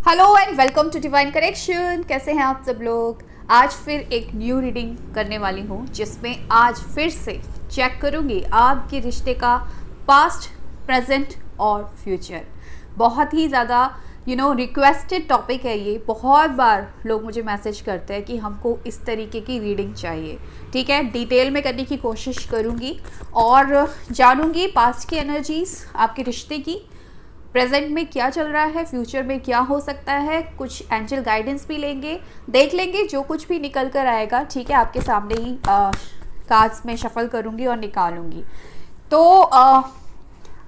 Hello and welcome to divine connection. कैसे हैं आप सब लोग। आज फिर एक न्यू रीडिंग करने वाली हूँ जिसमें आज फिर से चेक करूँगी आपके रिश्ते का पास्ट, प्रेजेंट और फ्यूचर। बहुत ही ज़्यादा रिक्वेस्टेड टॉपिक है ये। बहुत बार लोग मुझे मैसेज करते हैं कि हमको इस तरीके की रीडिंग चाहिए। ठीक है, डिटेल में करने की कोशिश करूँगी और जानूँगी पास्ट की एनर्जीज़ आपके रिश्ते की, प्रेजेंट में क्या चल रहा है, फ्यूचर में क्या हो सकता है। कुछ एंजल गाइडेंस भी लेंगे, देख लेंगे जो कुछ भी निकल कर आएगा। ठीक है, आपके सामने ही कार्ड्स में शफल करूँगी और निकालूंगी। तो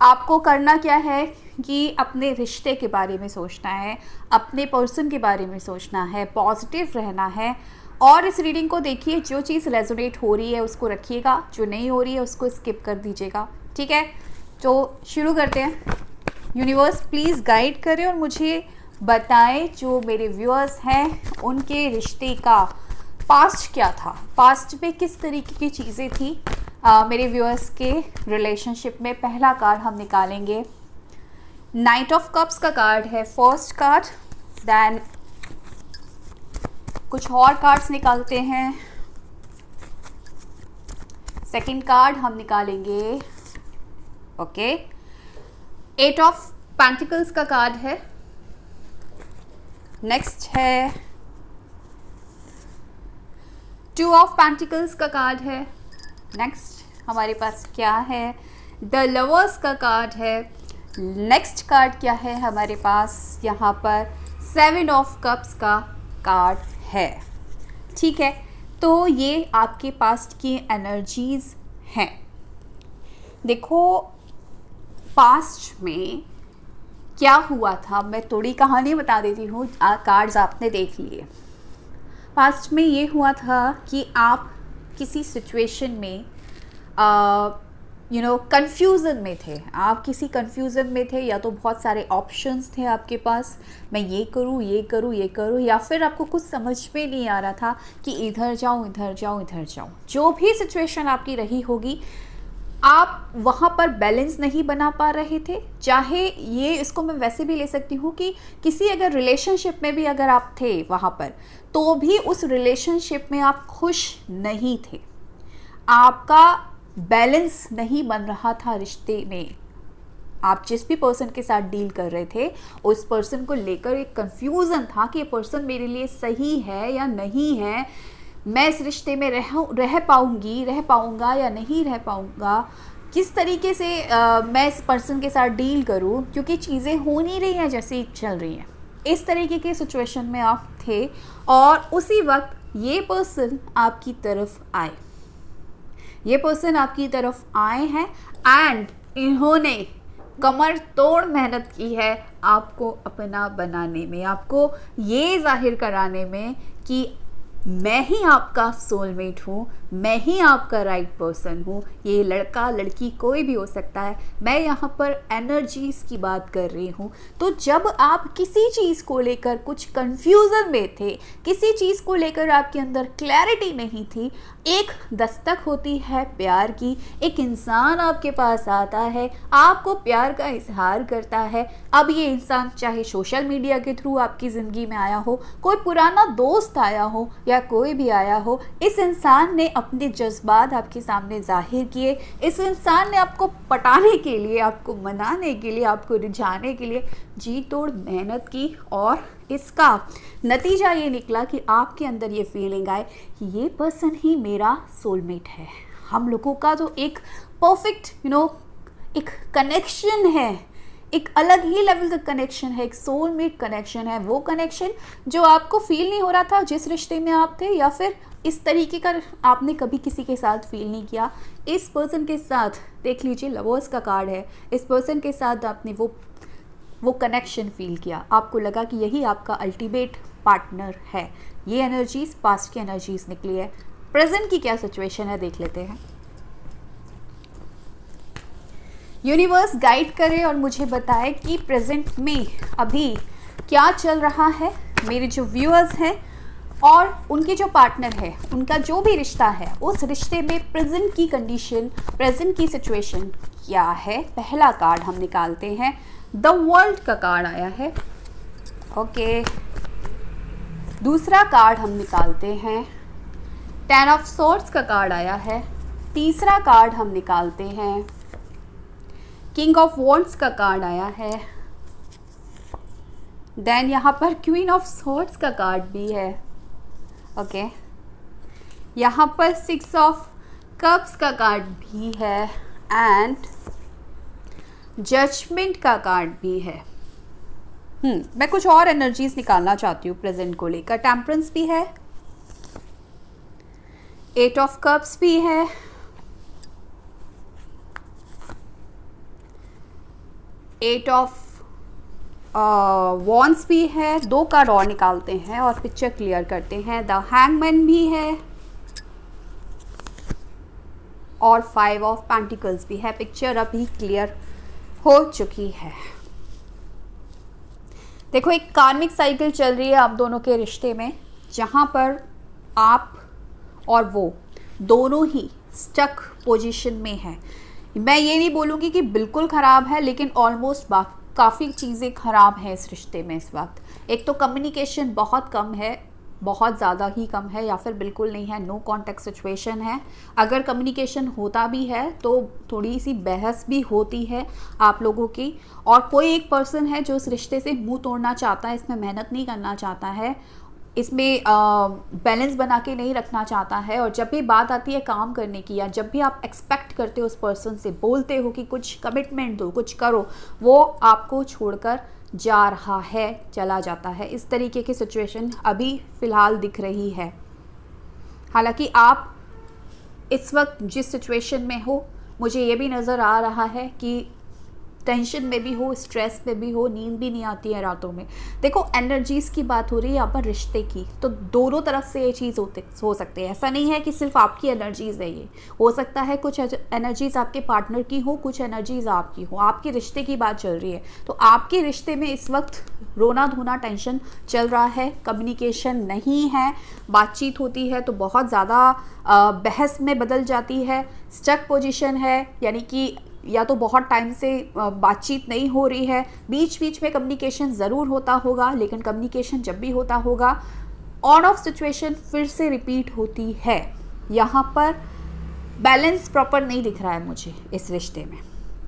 आपको करना क्या है कि अपने रिश्ते के बारे में सोचना है, अपने पर्सन के बारे में सोचना है, पॉजिटिव रहना है और इस रीडिंग को देखिए। जो चीज़ रेजोनेट हो रही है उसको रखिएगा, जो नहीं हो रही है उसको स्किप कर दीजिएगा। ठीक है, तो शुरू करते हैं। यूनिवर्स प्लीज़ गाइड करें और मुझे बताएं जो मेरे व्यूअर्स हैं उनके रिश्ते का पास्ट क्या था, पास्ट में किस तरीके की चीज़ें थी मेरे व्यूअर्स के रिलेशनशिप में। पहला कार्ड हम निकालेंगे, नाइट ऑफ कप्स का कार्ड है फर्स्ट कार्ड। देन कुछ और कार्ड्स निकालते हैं। सेकंड कार्ड हम निकालेंगे, ओके, एट ऑफ पेंटिकल्स का कार्ड है। नेक्स्ट है टू ऑफ पेंटिकल्स का कार्ड है। नेक्स्ट हमारे पास क्या है, द लवर्स का कार्ड है। नेक्स्ट कार्ड क्या है हमारे पास, यहाँ पर सेवन ऑफ कप्स का कार्ड है। ठीक है, तो ये आपके पास्ट की एनर्जीज हैं। देखो पास्ट में क्या हुआ था, मैं थोड़ी कहानी बता देती हूँ। कार्ड्स आपने देख लिए। पास्ट में ये हुआ था कि आप किसी सिचुएशन में कंफ्यूजन में थे। आप किसी कंफ्यूजन में थे, या तो बहुत सारे ऑप्शंस थे आपके पास, मैं ये करूँ ये करूँ ये करूँ, या फिर आपको कुछ समझ में नहीं आ रहा था कि इधर जाऊँ इधर जाऊँ इधर जाऊँ। जो भी सिचुएशन आपकी रही होगी, आप वहाँ पर बैलेंस नहीं बना पा रहे थे। चाहे ये, इसको मैं वैसे भी ले सकती हूँ कि किसी अगर रिलेशनशिप में भी अगर आप थे वहाँ पर, तो भी उस रिलेशनशिप में आप खुश नहीं थे। आपका बैलेंस नहीं बन रहा था रिश्ते में। आप जिस भी पर्सन के साथ डील कर रहे थे उस पर्सन को लेकर एक कंफ्यूजन था कि ये पर्सन मेरे लिए सही है या नहीं है, मैं इस रिश्ते में रह पाऊँगा या नहीं रह पाऊँगा, किस तरीके से मैं इस पर्सन के साथ डील करूँ, क्योंकि चीज़ें हो नहीं रही हैं जैसी चल रही हैं। इस तरीके के सिचुएशन में आप थे और उसी वक्त ये पर्सन आपकी तरफ आए। ये पर्सन आपकी तरफ आए हैं एंड इन्होंने कमर तोड़ मेहनत की है आपको अपना बनाने में, आपको ये जाहिर कराने में कि मैं ही आपका सोलमेट हूँ, मैं ही आपका राइट पर्सन हूँ। ये लड़का लड़की कोई भी हो सकता है, मैं यहाँ पर एनर्जीज़ की बात कर रही हूँ। तो जब आप किसी चीज़ को लेकर कुछ कंफ्यूजन में थे, किसी चीज़ को लेकर आपके अंदर क्लैरिटी नहीं थी, एक दस्तक होती है प्यार की। एक इंसान आपके पास आता है, आपको प्यार का इजहार करता है। अब ये इंसान चाहे सोशल मीडिया के थ्रू आपकी ज़िंदगी में आया हो, कोई पुराना दोस्त आया हो या कोई भी आया हो, इस इंसान ने अपने जज्बात आपके सामने जाहिर किए। इस इंसान ने आपको पटाने के लिए, आपको मनाने के लिए, आपको रिझाने के लिए जी तोड़ मेहनत की और इसका नतीजा ये निकला कि आपके अंदर ये फीलिंग आए कि ये पर्सन ही मेरा सोलमेट है। हम लोगों का तो एक परफेक्ट एक कनेक्शन है, एक अलग ही लेवल का कनेक्शन है, एक सोलमेट कनेक्शन है। वो कनेक्शन जो आपको फील नहीं हो रहा था जिस रिश्ते में आप थे, या फिर इस तरीके का आपने कभी किसी के साथ फील नहीं किया। इस पर्सन के साथ देख लीजिए, लवर्स का कार्ड है। इस पर्सन के साथ आपने वो कनेक्शन फील किया, आपको लगा कि यही आपका अल्टीमेट पार्टनर है। ये एनर्जीज पास्ट की एनर्जीज निकली है। प्रेजेंट की क्या सिचुएशन है देख लेते हैं। यूनिवर्स गाइड करे और मुझे बताए कि प्रेजेंट में अभी क्या चल रहा है। मेरे जो व्यूअर्स हैं और उनके जो पार्टनर है, उनका जो भी रिश्ता है, उस रिश्ते में प्रेजेंट की कंडीशन, प्रेजेंट की सिचुएशन क्या है। पहला कार्ड हम निकालते हैं, द वर्ल्ड का कार्ड आया है। ओके, दूसरा कार्ड हम निकालते हैं। 10 ऑफ सोर्ड्स का कार्ड आया है। तीसरा कार्ड हम निकालते हैं। किंग ऑफ वॉन्ड्स का कार्ड आया है। देन यहाँ पर क्वीन ऑफ सोर्ड्स का कार्ड भी है। ओके, यहाँ पर 6 ऑफ कप्स का कार्ड भी है एंड जजमेंट का कार्ड भी है। मैं कुछ और एनर्जीज निकालना चाहती हूँ प्रेजेंट को लेकर। टेम्परेंस भी है, 8 ऑफ कप्स भी है, एट ऑफ वॉन्ड्स भी है। 2 कार्ड और निकालते हैं और पिक्चर क्लियर करते हैं। द हैंगमैन भी है और 5 ऑफ पेंटिकल्स भी है। पिक्चर अभी क्लियर हो चुकी है। देखो, एक कार्मिक साइकिल चल रही है आप दोनों के रिश्ते में, जहाँ पर आप और वो दोनों ही स्टक पोजीशन में है। मैं ये नहीं बोलूँगी कि बिल्कुल ख़राब है, लेकिन ऑलमोस्ट काफ़ी चीज़ें ख़राब हैं इस रिश्ते में इस वक्त। एक तो कम्युनिकेशन बहुत कम है, बहुत ज़्यादा ही कम है, या फिर बिल्कुल नहीं है। नो कॉन्टेक्ट सिचुएशन है। अगर कम्युनिकेशन होता भी है तो थोड़ी सी बहस भी होती है आप लोगों की, और कोई एक पर्सन है जो इस रिश्ते से मुंह तोड़ना चाहता है, इसमें मेहनत नहीं करना चाहता है, इसमें बैलेंस बना के नहीं रखना चाहता है। और जब भी बात आती है काम करने की, या जब भी आप एक्सपेक्ट करते हो उस पर्सन से, बोलते हो कि कुछ कमिटमेंट दो, कुछ करो, वो आपको छोड़कर जा रहा है, चला जाता है। इस तरीके की सिचुएशन अभी फ़िलहाल दिख रही है। हालांकि आप इस वक्त जिस सिचुएशन में हो, मुझे ये भी नज़र आ रहा है कि टेंशन में भी हो, स्ट्रेस में भी हो, नींद भी नहीं आती है रातों में। देखो, एनर्जीज़ की बात हो रही है यहाँ पर रिश्ते की, तो दोनों तरफ से ये चीज़ हो सकती है। ऐसा नहीं है कि सिर्फ आपकी एनर्जीज़ है, ये हो सकता है कुछ एनर्जीज़ आपके पार्टनर की हो, कुछ एनर्जीज़ आपकी हो। आपके रिश्ते की बात चल रही है, तो आपके रिश्ते में इस वक्त रोना धोना टेंशन चल रहा है। कम्युनिकेशन नहीं है, बातचीत होती है तो बहुत ज़्यादा बहस में बदल जाती है। स्टक पोजीशन है, यानी कि या तो बहुत टाइम से बातचीत नहीं हो रही है। बीच बीच में कम्युनिकेशन ज़रूर होता होगा, लेकिन कम्युनिकेशन जब भी होता होगा, ऑन ऑफ सिचुएशन फिर से रिपीट होती है। यहाँ पर बैलेंस प्रॉपर नहीं दिख रहा है मुझे इस रिश्ते में।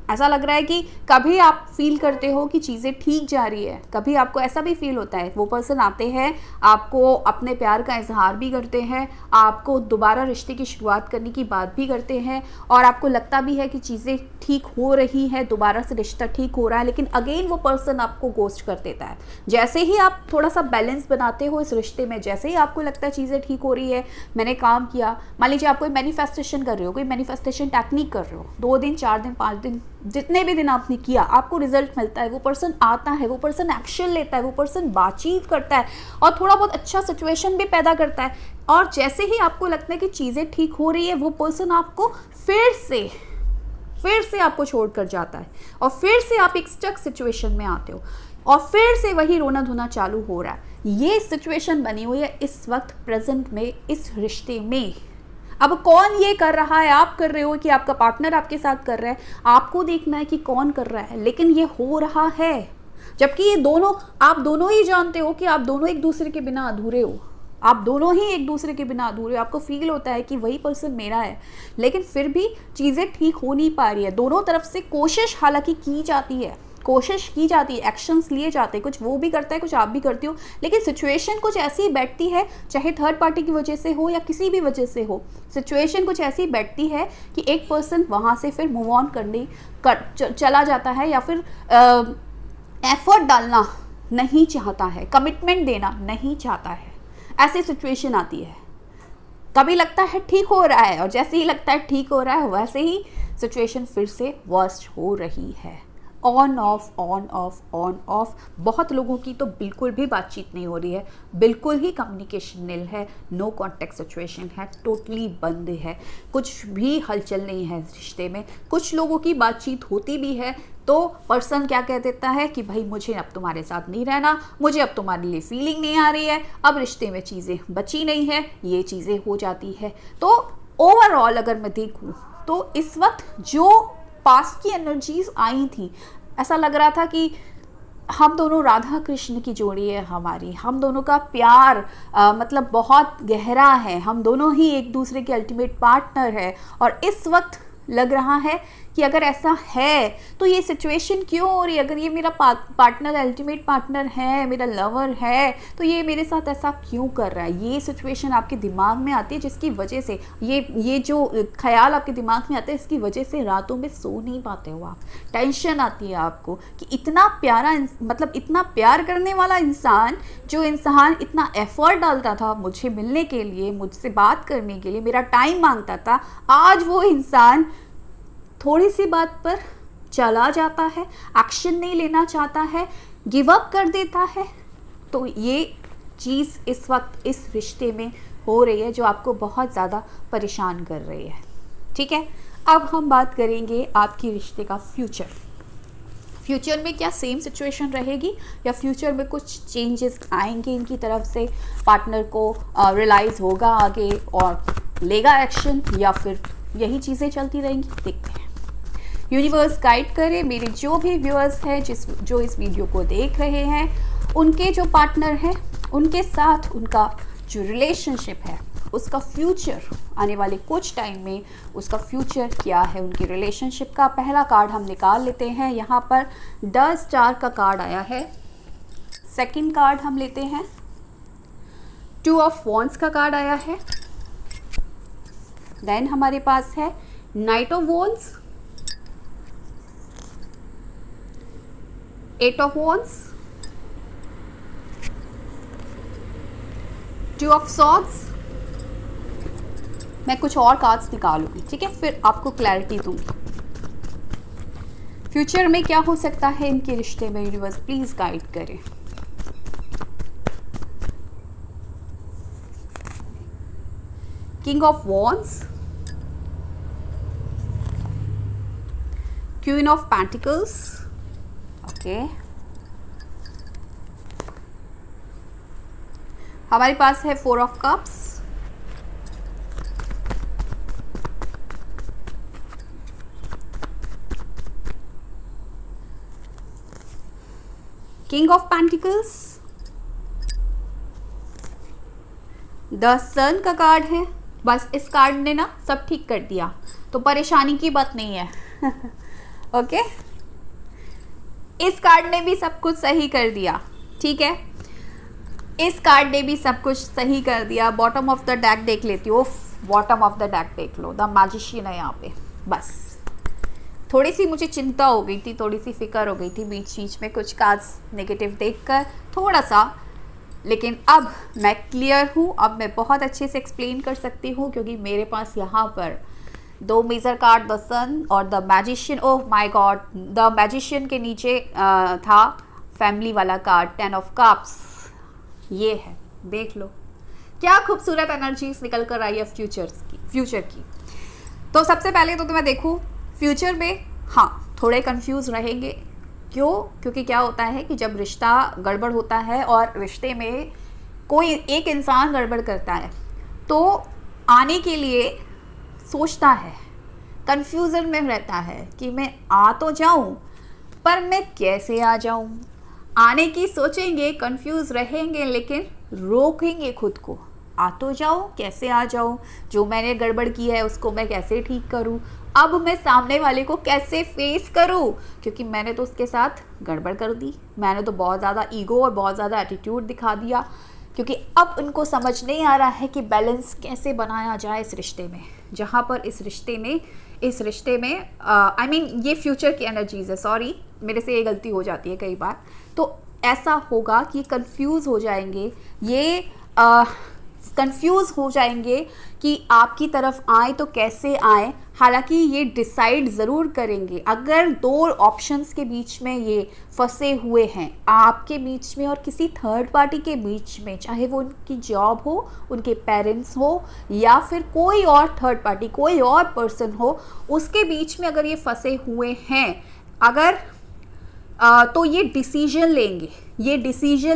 ऐसा लग रहा है कि कभी आप फील करते हो कि चीज़ें ठीक जा रही है, कभी आपको ऐसा भी फील होता है वो पर्सन आते हैं, आपको अपने प्यार का इजहार भी करते हैं, आपको दोबारा रिश्ते की शुरुआत करने की बात भी करते हैं, और आपको लगता भी है कि चीज़ें ठीक हो रही हैं, दोबारा से रिश्ता ठीक हो रहा है, लेकिन अगेन वो पर्सन आपको गोस्ट कर देता है। जैसे ही आप थोड़ा सा बैलेंस बनाते हो इस रिश्ते में, जैसे ही आपको लगता है चीज़ें ठीक हो रही है, मैंने काम किया, मान लीजिए आप कोई मैनिफेस्टेशन कर रहे हो, कोई मैनिफेस्टेशन टेक्निक कर रहे हो, 2 दिन 4 दिन 5 दिन जितने भी दिन आपने किया, आपको रिजल्ट मिलता है, वो पर्सन आता है, वो पर्सन एक्शन लेता है, वो पर्सन बातचीत करता है और थोड़ा बहुत अच्छा सिचुएशन भी पैदा करता है, और जैसे ही आपको लगता है कि चीज़ें ठीक हो रही है, वो पर्सन आपको फिर से आपको छोड़कर जाता है, और फिर से आप एक स्टक सिचुएशन में आते हो, और फिर से वही रोना धोना चालू हो रहा है। ये सिचुएशन बनी हुई है इस वक्त प्रेजेंट में इस रिश्ते में। अब कौन ये कर रहा है? आप कर रहे हो कि आपका पार्टनर आपके साथ कर रहा है? आपको देखना है कि कौन कर रहा है, लेकिन ये हो रहा है, जबकि ये दोनों, आप दोनों ही जानते हो कि आप दोनों एक दूसरे के बिना अधूरे हो, आप दोनों ही एक दूसरे के बिना अधूरे हो। आपको फील होता है कि वही पर्सन मेरा है, लेकिन फिर भी चीज़ें ठीक हो नहीं पा रही है। दोनों तरफ से कोशिश हालांकि की जाती है, एक्शंस लिए जाते हैं, कुछ वो भी करता है, कुछ आप भी करती हो, लेकिन सिचुएशन कुछ ऐसी बैठती है, चाहे थर्ड पार्टी की वजह से हो या किसी भी वजह से हो, सिचुएशन कुछ ऐसी बैठती है कि एक पर्सन वहाँ से फिर मूव ऑन चला जाता है, या फिर एफर्ट डालना नहीं चाहता है, कमिटमेंट देना नहीं चाहता है। ऐसी सिचुएशन आती है। कभी लगता है ठीक हो रहा है, और जैसे ही लगता है ठीक हो रहा है, वैसे ही सिचुएशन फिर से वर्स्ट हो रही है। On off on off on off. बहुत लोगों की तो बिल्कुल भी बातचीत नहीं हो रही है, बिल्कुल ही कम्युनिकेशन नील है, नो कॉन्टेक्ट सिचुएशन है, टोटली बंद है, कुछ भी हलचल नहीं है रिश्ते में। कुछ लोगों की बातचीत होती भी है तो पर्सन क्या कह देता है कि भाई मुझे अब तुम्हारे साथ नहीं रहना, मुझे अब तुम्हारे लिए फीलिंग नहीं आ रही है, अब रिश्ते में चीज़ें बची नहीं है, ये चीज़ें हो जाती है। तो ओवरऑल अगर मैं देखूँ तो इस वक्त जो पास्ट की एनर्जीज आई थी, ऐसा लग रहा था कि हम दोनों राधा कृष्ण की जोड़ी है हमारी, हम दोनों का प्यार मतलब बहुत गहरा है, हम दोनों ही एक दूसरे के अल्टीमेट पार्टनर है। और इस वक्त लग रहा है कि अगर ऐसा है तो ये सिचुएशन क्यों हो रही है, अगर ये मेरा पार्टनर अल्टीमेट पार्टनर है, मेरा लवर है, तो ये मेरे साथ ऐसा क्यों कर रहा है। ये सिचुएशन आपके दिमाग में आती है, जिसकी वजह से ये जो ख्याल आपके दिमाग में आते हैं, इसकी वजह से रातों में सो नहीं पाते हो आप। टेंशन आती है आपको कि इतना प्यारा, मतलब इतना प्यार करने वाला इंसान, जो इंसान इतना एफर्ट डालता था मुझे मिलने के लिए, मुझसे बात करने के लिए, मेरा टाइम मांगता था, आज वो इंसान थोड़ी सी बात पर चला जाता है, एक्शन नहीं लेना चाहता है, गिव अप कर देता है। तो ये चीज़ इस वक्त इस रिश्ते में हो रही है, जो आपको बहुत ज़्यादा परेशान कर रही है। ठीक है, अब हम बात करेंगे आपकी रिश्ते का फ्यूचर में क्या सेम सिचुएशन रहेगी या फ्यूचर में कुछ चेंजेस आएंगे इनकी तरफ से, पार्टनर को रियलाइज़ होगा आगे और लेगा एक्शन, या फिर यही चीज़ें चलती रहेंगी। देखते हैं, यूनिवर्स गाइड करे मेरे जो भी व्यूअर्स हैं जो इस वीडियो को देख रहे हैं, उनके जो पार्टनर हैं उनके साथ उनका जो रिलेशनशिप है, उसका फ्यूचर आने वाले कुछ टाइम में उसका फ्यूचर क्या है उनकी रिलेशनशिप का। पहला कार्ड हम निकाल लेते हैं, यहाँ पर 10 स्टार का कार्ड आया है। सेकंड कार्ड हम लेते हैं, 2 ऑफ वॉन्ड्स का कार्ड आया है। देन हमारे पास है night of wands, 8 of wands, 2 of swords. मैं कुछ और कार्ड्स निकालूंगी, ठीक है, फिर आपको क्लैरिटी दूंगी। फ्यूचर में क्या हो सकता है इनके रिश्ते में, यूनिवर्स प्लीज गाइड करें। King of wands, queen of pentacles, okay, हमारे पास है 4 of cups, king of pentacles, the sun का कार्ड है। बस इस कार्ड ने ना सब ठीक कर दिया, तो परेशानी की बात नहीं है। ओके, इस कार्ड ने भी सब कुछ सही कर दिया, ठीक है, इस कार्ड ने भी सब कुछ सही कर दिया। बॉटम ऑफ द डेक देख लेती हूँ, बॉटम ऑफ द डेक देख लो, द मैजिशियन है यहाँ पे। बस थोड़ी सी मुझे चिंता हो गई थी, थोड़ी सी फिक्र हो गई थी बीच बीच में कुछ कार्ड्स नेगेटिव देखकर थोड़ा सा, लेकिन अब मैं क्लियर हूँ, अब मैं बहुत अच्छे से एक्सप्लेन कर सकती हूँ, क्योंकि मेरे पास यहाँ पर 2 मेजर कार्ड, द सन और the magician. Oh my God, the magician के नीचे था फैमिली वाला कार्ड, 10 ऑफ कप्स। ये है, देख लो क्या खूबसूरत एनर्जीज निकल कर आई है फ्यूचर की। तो सबसे पहले तो मैं देखूँ फ्यूचर में, हाँ थोड़े कंफ्यूज रहेंगे। क्यों? क्योंकि क्या होता है कि जब रिश्ता गड़बड़ होता है और रिश्ते में कोई एक इंसान गड़बड़ करता है, तो आने के लिए सोचता है, कंफ्यूजन में रहता है कि मैं आ तो जाऊं, पर मैं कैसे आ जाऊं। आने की सोचेंगे, कंफ्यूज रहेंगे, लेकिन रोकेंगे खुद को, आ तो जाऊं, कैसे आ जाऊं, जो मैंने गड़बड़ की है उसको मैं कैसे ठीक करूं, अब मैं सामने वाले को कैसे फेस करूं, क्योंकि मैंने तो उसके साथ गड़बड़ कर दी, मैंने तो बहुत ज़्यादा ईगो और बहुत ज़्यादा एटीट्यूड दिखा दिया। क्योंकि अब उनको समझ नहीं आ रहा है कि बैलेंस कैसे बनाया जाए इस रिश्ते में, जहाँ पर इस रिश्ते में आई मीन ये फ्यूचर की एनर्जीज है, सॉरी मेरे से ये गलती हो जाती है कई बार। तो ऐसा होगा कि कंफ्यूज हो जाएंगे, ये कंफ्यूज हो जाएंगे कि आपकी तरफ आए तो कैसे आए। हालांकि ये डिसाइड ज़रूर करेंगे। अगर 2 ऑप्शंस के बीच में ये फंसे हुए हैं, आपके बीच में और किसी थर्ड पार्टी के बीच में, चाहे वो उनकी जॉब हो, उनके पेरेंट्स हो, या फिर कोई और थर्ड पार्टी, कोई और पर्सन हो, उसके बीच में अगर ये फंसे हुए हैं, अगर तो ये डिसीजन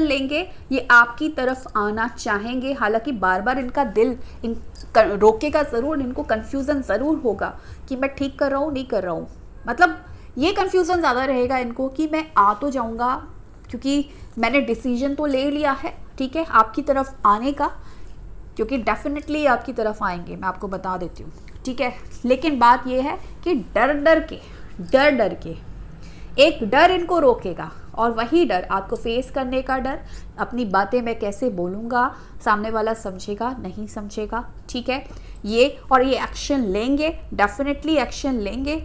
लेंगे, ये आपकी तरफ आना चाहेंगे। हालांकि बार बार इनका दिल रोकेगा ज़रूर, इनको कन्फ्यूज़न ज़रूर होगा कि मैं ठीक कर रहा हूँ नहीं कर रहा हूँ, मतलब ये कन्फ्यूज़न ज़्यादा रहेगा इनको कि मैं आ तो जाऊँगा क्योंकि मैंने डिसीजन तो ले लिया है, ठीक है, आपकी तरफ आने का, क्योंकि डेफिनेटली आपकी तरफ आएंगे, मैं आपको बता देती हूँ, ठीक है। लेकिन बात यह है कि डर डर के एक डर इनको रोकेगा, और वही डर आपको फेस करने का डर, अपनी बातें मैं कैसे बोलूँगा, सामने वाला समझेगा नहीं समझेगा, ठीक है, ये और ये एक्शन लेंगे, डेफिनेटली एक्शन लेंगे।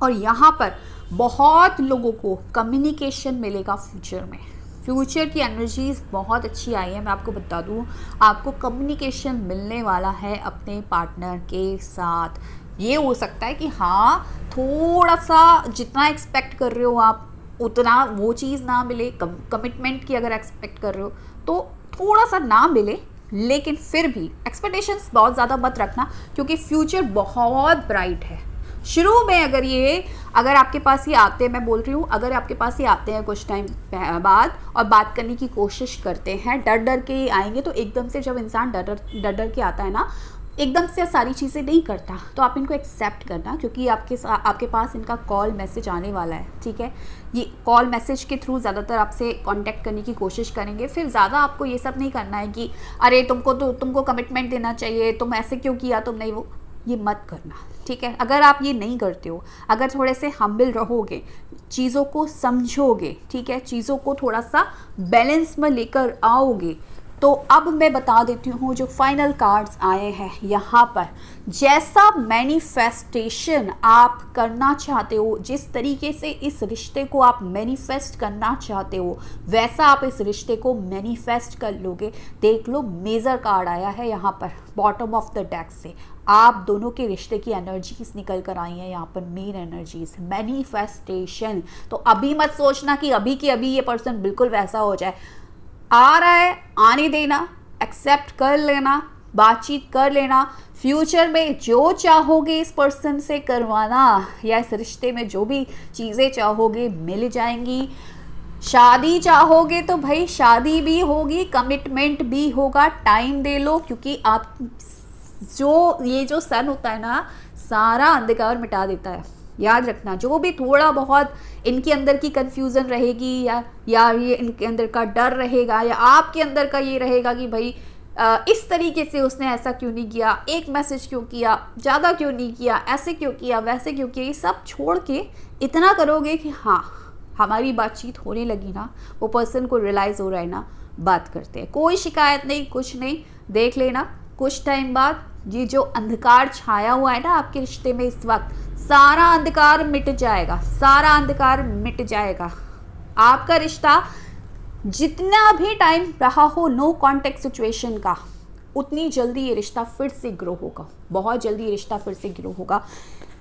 और यहाँ पर बहुत लोगों को कम्युनिकेशन मिलेगा फ्यूचर में, फ्यूचर की एनर्जीज बहुत अच्छी आई है, मैं आपको बता दूँ, आपको कम्युनिकेशन मिलने वाला है अपने पार्टनर के साथ। ये हो सकता है कि हाँ थोड़ा सा जितना एक्सपेक्ट कर रहे हो आप उतना वो चीज़ ना मिले, कमिटमेंट की अगर एक्सपेक्ट कर रहे हो तो थोड़ा सा ना मिले, लेकिन फिर भी एक्सपेक्टेशंस बहुत ज़्यादा मत रखना, क्योंकि फ्यूचर बहुत ब्राइट है। शुरू में अगर आपके पास ये आते हैं, मैं बोल रही हूँ, अगर आपके पास ये आते हैं कुछ टाइम बाद और बात करने की कोशिश करते हैं, डर डर के आएंगे, तो एकदम से जब इंसान डर डर के आता है ना, एकदम से सारी चीज़ें नहीं करता, तो आप इनको एक्सेप्ट करना, क्योंकि आपके पास इनका कॉल मैसेज आने वाला है, ठीक है। ये कॉल मैसेज के थ्रू ज़्यादातर आपसे कांटेक्ट करने की कोशिश करेंगे। फिर ज़्यादा आपको ये सब नहीं करना है कि अरे तुमको कमिटमेंट देना चाहिए, तुम ऐसे क्यों किया, तुम नहीं, वो ये मत करना, ठीक है। अगर आप ये नहीं करते हो, अगर थोड़े से हम्बल रहोगे, चीज़ों को समझोगे, ठीक है, चीज़ों को थोड़ा सा बैलेंस में लेकर आओगे, तो अब मैं बता देती हूँ जो फाइनल कार्ड्स आए हैं यहाँ पर, जैसा मैनिफेस्टेशन आप करना चाहते हो, जिस तरीके से इस रिश्ते को आप मैनिफेस्ट करना चाहते हो, वैसा आप इस रिश्ते को मैनिफेस्ट कर लोगे। देख लो, मेजर कार्ड आया है यहाँ पर बॉटम ऑफ द डेक से, आप दोनों के रिश्ते की एनर्जीज निकल कर आई हैं यहाँ पर, मेन एनर्जीज, मैनिफेस्टेशन। तो अभी मत सोचना कि अभी के अभी ये पर्सन बिल्कुल वैसा हो जाए, आ रहा है, आने देना, एक्सेप्ट कर लेना, बातचीत कर लेना। फ्यूचर में जो चाहोगे इस पर्सन से करवाना, या इस रिश्ते में जो भी चीज़ें चाहोगे मिल जाएंगी। शादी चाहोगे तो भाई शादी भी होगी, कमिटमेंट भी होगा, टाइम दे लो, क्योंकि आप ये जो सन होता है ना, सारा अंधकार मिटा देता है। याद रखना, जो भी थोड़ा बहुत इनके अंदर की कंफ्यूजन रहेगी, या ये इनके अंदर का डर रहेगा, या आपके अंदर का ये रहेगा कि भाई इस तरीके से उसने ऐसा क्यों नहीं किया, एक मैसेज क्यों किया, ज़्यादा क्यों नहीं किया, ऐसे क्यों किया, वैसे क्यों किया, ये सब छोड़ के इतना करोगे कि हाँ हमारी बातचीत होने लगी ना, वो पर्सन को रियलाइज़ हो रहा है ना, बात करते हैं, कोई शिकायत नहीं, कुछ नहीं, देख लेना कुछ टाइम बाद ये जो अंधकार छाया हुआ है ना आपके रिश्ते में इस वक्त, सारा अंधकार मिट जाएगा, सारा अंधकार मिट जाएगा। आपका रिश्ता जितना भी टाइम रहा हो नो कांटेक्ट सिचुएशन का, उतनी जल्दी ये रिश्ता फिर से ग्रो होगा, बहुत जल्दी ये रिश्ता फिर से ग्रो होगा।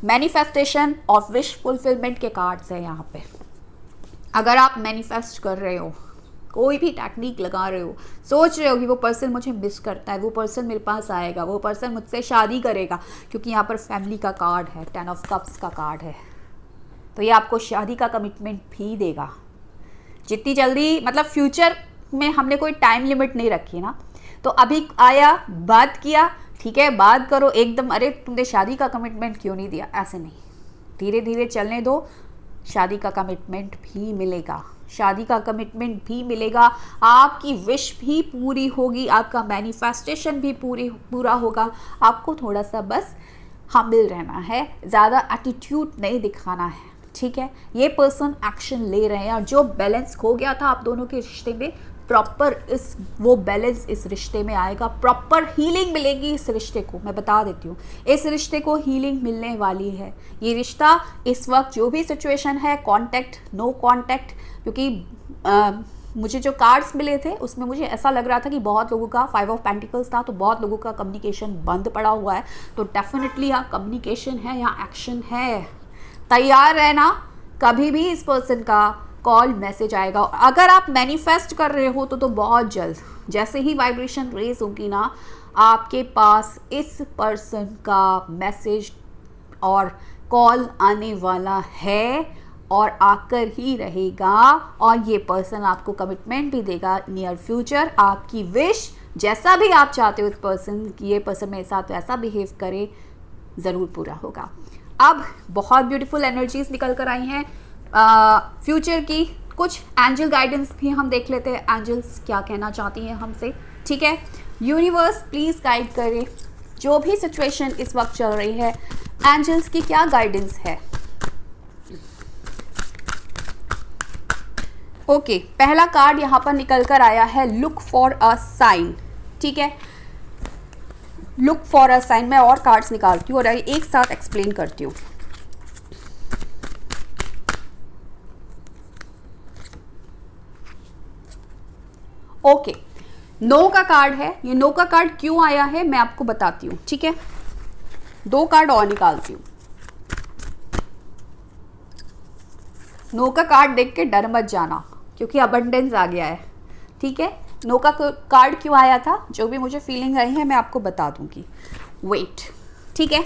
मैनिफेस्टेशन और विश फुलफिलमेंट के कार्ड्स है यहाँ पे। अगर आप मैनिफेस्ट कर रहे हो, कोई भी टेक्निक लगा रहे हो, सोच रहे हो कि वो पर्सन मुझे मिस करता है, वो पर्सन मेरे पास आएगा, वो पर्सन मुझसे शादी करेगा, क्योंकि यहाँ पर फैमिली का कार्ड है, 10 ऑफ कप्स का कार्ड है, तो ये आपको शादी का कमिटमेंट भी देगा जितनी जल्दी, मतलब फ्यूचर में हमने कोई टाइम लिमिट नहीं रखी ना, तो अभी आया, बात किया, ठीक है, बात करो एकदम, अरे तुमने शादी का कमिटमेंट क्यों नहीं दिया, ऐसे नहीं, धीरे धीरे चलने दो, शादी का कमिटमेंट भी मिलेगा, शादी का कमिटमेंट भी मिलेगा, आपकी विश भी पूरी होगी, आपका मैनिफेस्टेशन भी पूरा होगा। आपको थोड़ा सा बस हम्बल रहना है, ज़्यादा एटीट्यूड नहीं दिखाना है, ठीक है। ये पर्सन एक्शन ले रहे हैं, और जो बैलेंस खो गया था आप दोनों के रिश्ते में, प्रॉपर वो बैलेंस इस रिश्ते में आएगा, प्रॉपर हीलिंग मिलेगी इस रिश्ते को, मैं बता देती हूँ, इस रिश्ते को हीलिंग मिलने वाली है। ये रिश्ता इस वक्त जो भी सिचुएशन है, कांटेक्ट नो कांटेक्ट, क्योंकि मुझे जो कार्ड्स मिले थे उसमें मुझे ऐसा लग रहा था कि बहुत लोगों का 5 ऑफ पेंटिकल्स था, तो बहुत लोगों का कम्युनिकेशन बंद पड़ा हुआ है, तो डेफिनेटली यहाँ कम्युनिकेशन है, यहाँ एक्शन है, तैयार रहना, कभी भी इस पर्सन का कॉल मैसेज आएगा। अगर आप मैनिफेस्ट कर रहे हो तो बहुत जल्द, जैसे ही वाइब्रेशन रेज होगी ना, आपके पास इस पर्सन का मैसेज और कॉल आने वाला है, और आकर ही रहेगा, और ये पर्सन आपको कमिटमेंट भी देगा नियर फ्यूचर। आपकी विश जैसा भी आप चाहते हो इस पर्सन की, ये पर्सन मेरे साथ वैसा बिहेव करे, ज़रूर पूरा होगा। अब बहुत ब्यूटीफुल एनर्जीज निकल कर आई हैं फ्यूचर की, कुछ एंजल गाइडेंस भी हम देख लेते हैं, एंजल्स क्या कहना चाहती हैं हमसे, ठीक है। यूनिवर्स प्लीज़ गाइड करे, जो भी सिचुएशन इस वक्त चल रही है, एंजल्स की क्या गाइडेंस है। ओके, पहला कार्ड यहाँ पर निकल कर आया है लुक फॉर अ साइन, ठीक है। लुक फॉर अ साइन, मैं और कार्ड्स निकालती हूँ और एक साथ एक्सप्लेन करती हूँ। ओके, नो का कार्ड है। ये नो का कार्ड क्यों आया है मैं आपको बताती हूँ, ठीक है। 2 कार्ड और निकालती हूँ। नो का कार्ड देख के डर मत जाना क्योंकि अबंडेंस आ गया है, ठीक है। नो का कार्ड क्यों आया था, जो भी मुझे फीलिंग आई है मैं आपको बता दूंगी, वेट, ठीक है।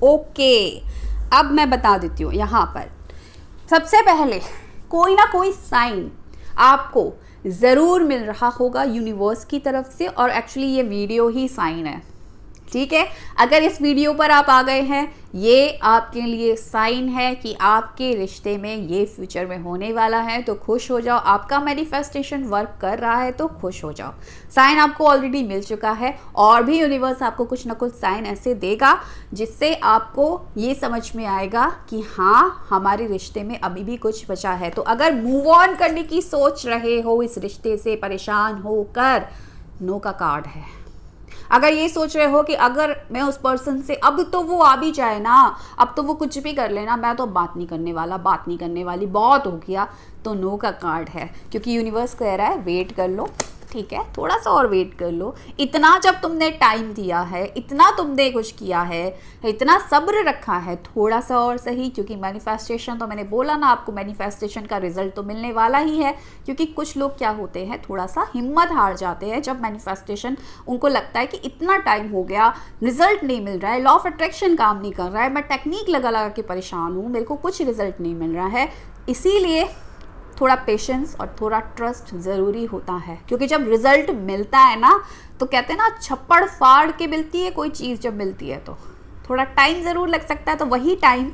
ओके, अब मैं बता देती हूँ। यहाँ पर सबसे पहले कोई ना कोई साइन आपको ज़रूर मिल रहा होगा यूनिवर्स की तरफ से, और एक्चुअली ये वीडियो ही साइन है, ठीक है। अगर इस वीडियो पर आप आ गए हैं, ये आपके लिए साइन है कि आपके रिश्ते में ये फ्यूचर में होने वाला है, तो खुश हो जाओ। आपका मैनिफेस्टेशन वर्क कर रहा है तो खुश हो जाओ। साइन आपको ऑलरेडी मिल चुका है, और भी यूनिवर्स आपको कुछ ना कुछ साइन ऐसे देगा जिससे आपको ये समझ में आएगा कि हाँ, हमारे रिश्ते में अभी भी कुछ बचा है। तो अगर मूव ऑन करने की सोच रहे हो इस रिश्ते से परेशान होकर, नो का कार्ड है। अगर ये सोच रहे हो कि अगर मैं उस पर्सन से, अब तो वो आ भी जाए ना, अब तो वो कुछ भी कर लेना, मैं तो बात नहीं करने वाला, बात नहीं करने वाली, बहुत हो गया, तो नो का कार्ड है। क्योंकि यूनिवर्स कह रहा है वेट कर लो, ठीक है, थोड़ा सा और वेट कर लो। इतना जब तुमने टाइम दिया है, इतना तुमने कुछ किया है, इतना सब्र रखा है, थोड़ा सा और सही। क्योंकि मैनिफेस्टेशन तो मैंने बोला ना आपको, मैनिफेस्टेशन का रिजल्ट तो मिलने वाला ही है। क्योंकि कुछ लोग क्या होते हैं, थोड़ा सा हिम्मत हार जाते हैं जब मैनिफेस्टेशन, उनको लगता है कि इतना टाइम हो गया, रिजल्ट नहीं मिल रहा है, लॉ ऑफ अट्रैक्शन काम नहीं कर रहा है, मैं टेक्निक लगा लगा के परेशान हूँ, मेरे को कुछ रिजल्ट नहीं मिल रहा है। इसीलिए थोड़ा पेशेंस और थोड़ा ट्रस्ट ज़रूरी होता है। क्योंकि जब रिजल्ट मिलता है ना, तो कहते हैं ना, छप्पड़ फाड़ के मिलती है कोई चीज़, जब मिलती है तो थोड़ा टाइम ज़रूर लग सकता है। तो वही टाइम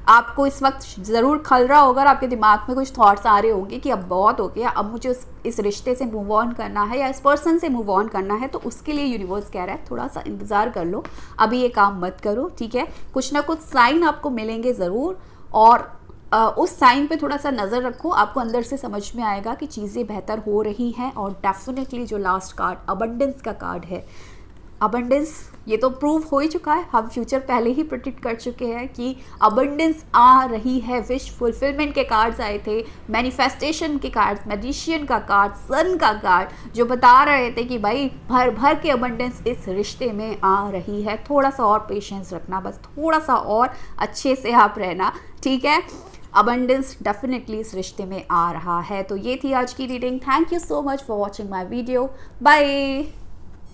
आपको इस वक्त ज़रूर खल रहा होगा, आपके दिमाग में कुछ थॉट्स आ रहे होंगे कि अब बहुत हो गया, अब मुझे इस रिश्ते से मूव ऑन करना है या इस पर्सन से मूव ऑन करना है। तो उसके लिए यूनिवर्स कह रहा है थोड़ा सा इंतज़ार कर लो, अभी ये काम मत करो, ठीक है। कुछ ना कुछ साइन आपको मिलेंगे ज़रूर, और उस साइन पे थोड़ा सा नज़र रखो, आपको अंदर से समझ में आएगा कि चीज़ें बेहतर हो रही हैं। और डेफिनेटली जो लास्ट कार्ड अबंडेंस का कार्ड है, अबंडेंस ये तो प्रूव हो ही चुका है, हम फ्यूचर पहले ही प्रेडिक्ट कर चुके हैं कि अबंडेंस आ रही है। विश फुलफिलमेंट के कार्ड्स आए थे, मैनिफेस्टेशन के कार्ड्स, मैजिशियन का कार्ड, सन का कार्ड, जो बता रहे थे कि भाई भर भर के अबंडेंस इस रिश्ते में आ रही है। थोड़ा सा और पेशेंस रखना, बस थोड़ा सा और अच्छे से आप रहना, ठीक है। अबंडेंस डेफिनेटली इस रिश्ते में आ रहा है। तो ये थी आज की reading. Thank you so much for watching my video. Bye.